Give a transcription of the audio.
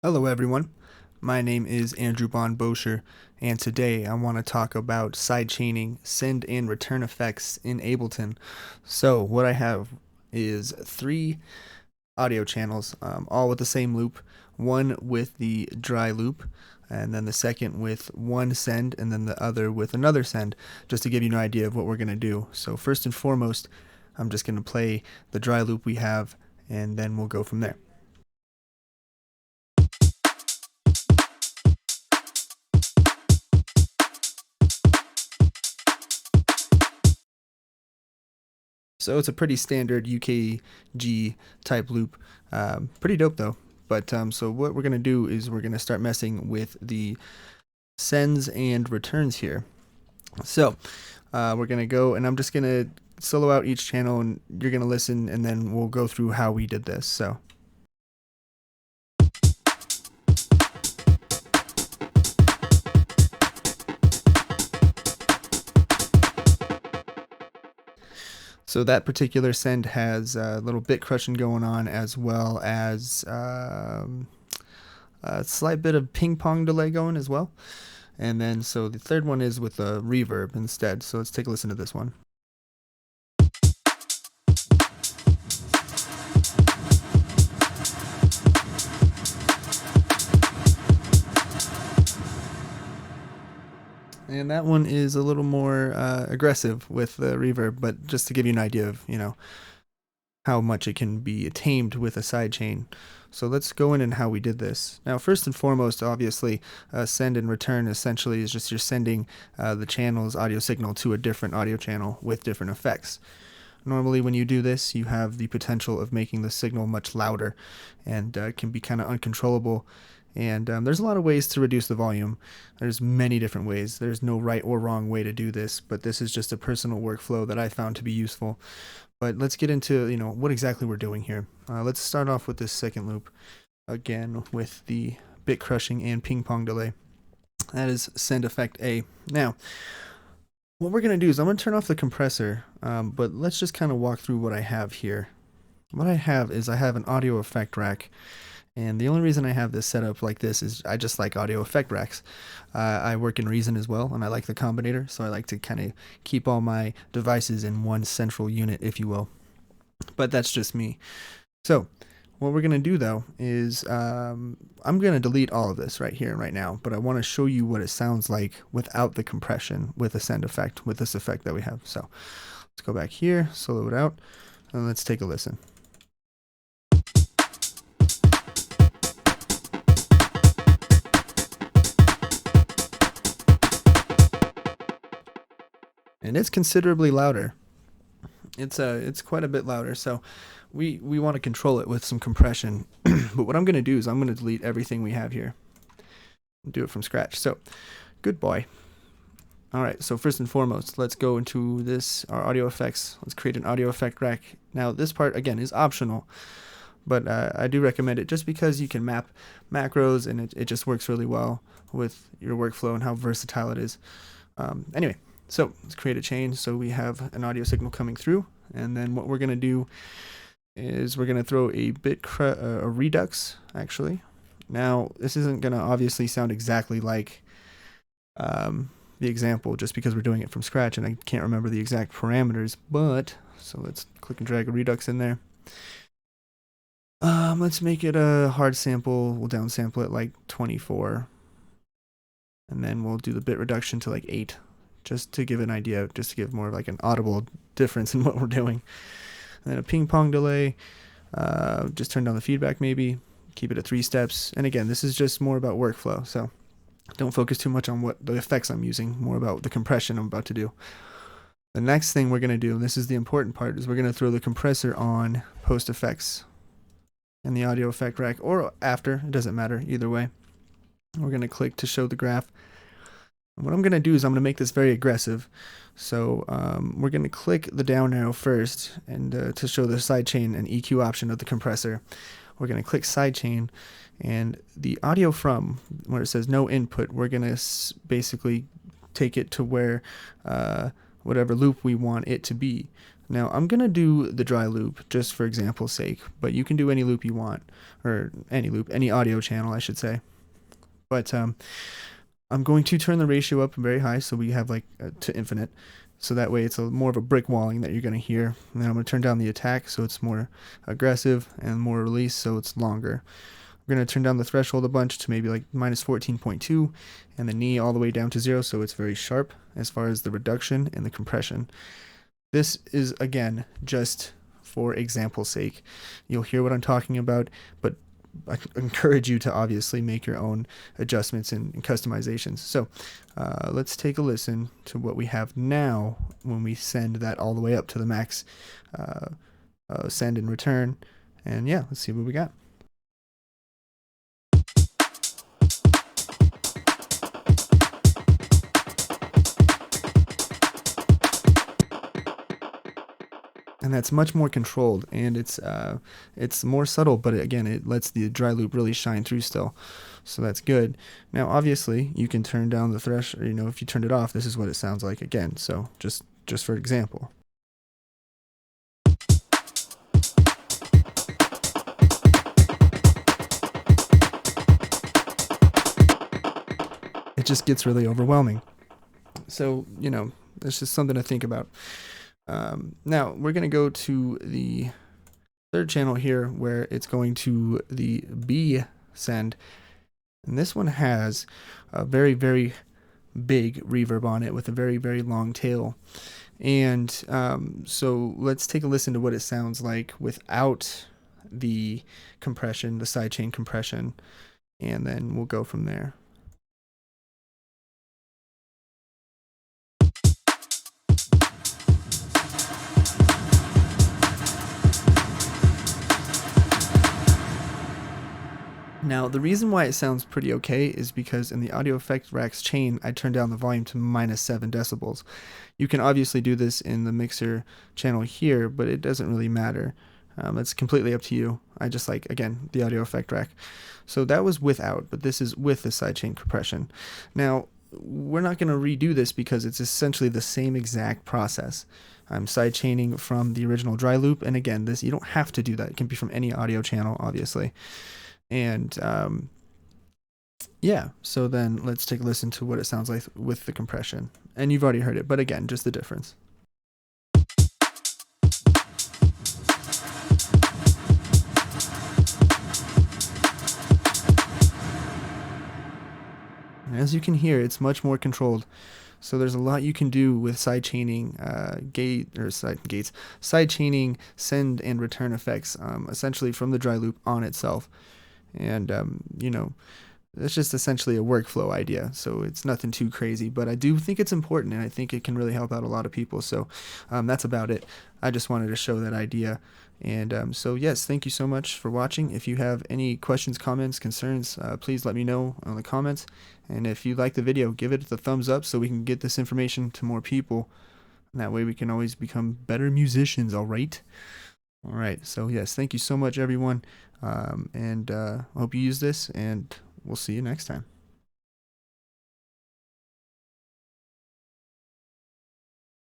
Hello everyone, my name is Andrew Bond Bosher, and today I want to talk about sidechaining send and return effects in Ableton. So what I have is three audio channels, all with the same loop, one with the dry loop, and then the second with one send, and then the other with another send, just to give you an idea of what we're going to do. So first and foremost, I'm just going to play the dry loop we have, and then we'll go from there. So it's a pretty standard UKG type loop. Pretty dope though. But so what we're going to do is we're going to start messing with the sends and returns here. So we're going to go, and I'm just going to solo out each channel, and you're going to listen, and then we'll go through how we did this. So that particular send has a little bit crushing going on, as well as a slight bit of ping pong delay going as well. And then so the third one is with a reverb instead. So let's take a listen to this one. And that one is a little more aggressive with the reverb, but just to give you an idea of, how much it can be tamed with a sidechain. So let's go in and how we did this. Now, first and foremost, obviously, send and return essentially is just you're sending the channel's audio signal to a different audio channel with different effects. Normally, when you do this, you have the potential of making the signal much louder, and can be kind of uncontrollable. And there's a lot of ways to reduce the volume. There's many different ways. There's no right or wrong way to do this, but this is just a personal workflow that I found to be useful. But let's get into what exactly we're doing here. Let's start off with this second loop, again with the bit crushing and ping pong delay. That is send effect A. Now, what we're going to do is I'm going to turn off the compressor, but let's just kind of walk through what I have here. What I have is I have an audio effect rack. And the only reason I have this set up like this is I just like audio effect racks. I work in Reason as well, and I like the combinator, so I like to kind of keep all my devices in one central unit, if you will. But that's just me. So what we're going to do, though, is I'm going to delete all of this right here and right now, but I want to show you what it sounds like without the compression, with a send effect, with this effect that we have. So let's go back here, solo it out, and let's take a listen. And it's considerably louder. It's quite a bit louder, so we want to control it with some compression. But what I'm going to do is I'm going to delete everything we have here and do it from scratch. So good boy. All right, so first and foremost, let's go into our audio effects. Let's create an audio effect rack. Now this part again is optional, but I do recommend it just because you can map macros, and it just works really well with your workflow and how versatile it is. Anyway, so let's create a chain so we have an audio signal coming through, and then what we're going to do is we're going to throw a redux, actually. Now, this isn't going to obviously sound exactly like the example just because we're doing it from scratch and I can't remember the exact parameters, but so let's click and drag a redux in there. Let's make it a hard sample. We'll downsample it like 24, and then we'll do the bit reduction to like 8. Just to give an idea, just to give more of like an audible difference in what we're doing. And then a ping pong delay, just turn down the feedback maybe, keep it at 3 steps. And again, this is just more about workflow, so don't focus too much on what the effects I'm using, more about the compression I'm about to do. The next thing we're going to do, and this is the important part, is we're going to throw the compressor on post effects in the audio effect rack, or after, it doesn't matter, either way. We're going to click to show the graph. What I'm going to do is I'm going to make this very aggressive. So we're going to click the down arrow first, and to show the sidechain and EQ option of the compressor, we're going to click sidechain, and the audio from where it says no input, we're going to basically take it to where whatever loop we want it to be. Now I'm going to do the dry loop just for example's sake, but you can do any loop you want, or any loop, any audio channel I should say. But I'm going to turn the ratio up very high so we have like to infinite. So that way it's more of a brick walling that you're going to hear. And then I'm going to turn down the attack so it's more aggressive, and more release so it's longer. We're going to turn down the threshold a bunch to maybe like minus 14.2, and the knee all the way down to 0 so it's very sharp as far as the reduction and the compression. This is, again, just for example's sake. You'll hear what I'm talking about, but I encourage you to obviously make your own adjustments and customizations. So let's take a listen to what we have now when we send that all the way up to the max send and return. And yeah, let's see what we got. And that's much more controlled, and it's more subtle, but again, it lets the dry loop really shine through still, so that's good. Now obviously you can turn down the threshold, if you turned it off, this is what it sounds like again, so just for example. It just gets really overwhelming. So it's just something to think about. Now we're going to go to the third channel here, where it's going to the B send, and this one has a very, very big reverb on it with a very, very long tail. And so let's take a listen to what it sounds like without the compression, the sidechain compression, and then we'll go from there. Now, the reason why it sounds pretty okay is because in the audio effect rack's chain, I turned down the volume to minus 7 decibels. You can obviously do this in the mixer channel here, but it doesn't really matter. It's completely up to you. I just like, again, the audio effect rack. So that was without, but this is with the sidechain compression. Now, we're not going to redo this because it's essentially the same exact process. I'm sidechaining from the original dry loop, and again, this, you don't have to do that. It can be from any audio channel, obviously. And yeah, so then let's take a listen to what it sounds like with the compression. And you've already heard it, but again, just the difference. As you can hear, it's much more controlled. So there's a lot you can do with sidechaining sidechaining send and return effects, essentially from the dry loop on itself. And it's just essentially a workflow idea, so it's nothing too crazy, but I do think it's important, and I think it can really help out a lot of people. So that's about it. I just wanted to show that idea. And so yes, thank you so much for watching. If you have any questions, comments, concerns, please let me know in the comments. And if you like the video, give it the thumbs up so we can get this information to more people. And that way we can always become better musicians, all right? All right, so yes, thank you so much, everyone. And I hope you use this, and we'll see you next time.